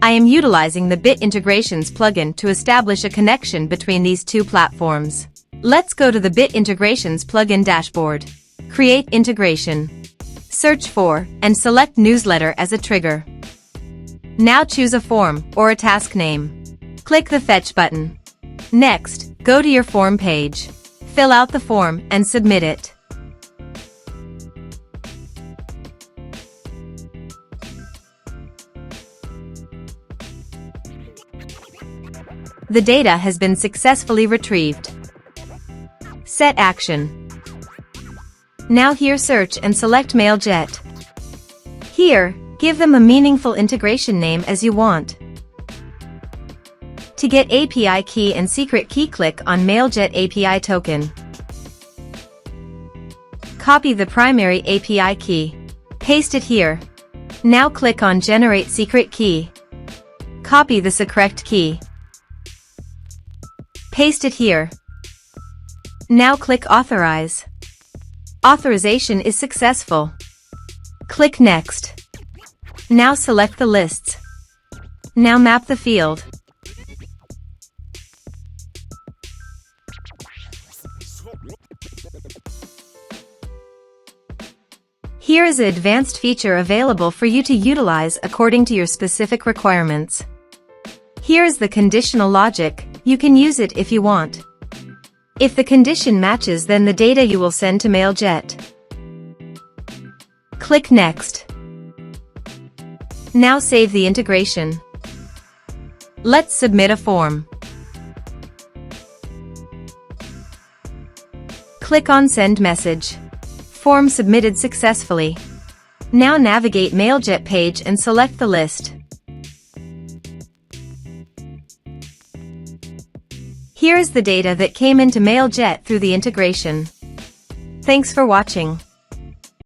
I am utilizing the Bit Integrations plugin to establish a connection between these two platforms. Let's go to the Bit Integrations plugin dashboard. Create integration. Search for and select newsletter as a trigger. Now choose a form or a task name. Click the Fetch button. Next, go to your form page. Fill out the form and submit it. The data has been successfully retrieved. Set action. Now here search and select Mailjet. Here, give them a meaningful integration name as you want. To get API key and secret key, click on Mailjet API token. Copy the primary API key. Paste it here. Now click on Generate Secret Key. Copy the correct key. Paste it here. Now click Authorize. Authorization is successful. Click Next. Now select the lists. Now map the field. Here is an advanced feature available for you to utilize according to your specific requirements. Here is the conditional logic. You can use it if you want. If the condition matches, then the data you will send to Mailjet. Click Next. Now save the integration. Let's submit a form. Click on Send Message. Form submitted successfully. Now navigate Mailjet page and select the list. Here is the data that came into Mailjet through the integration. Thanks for watching.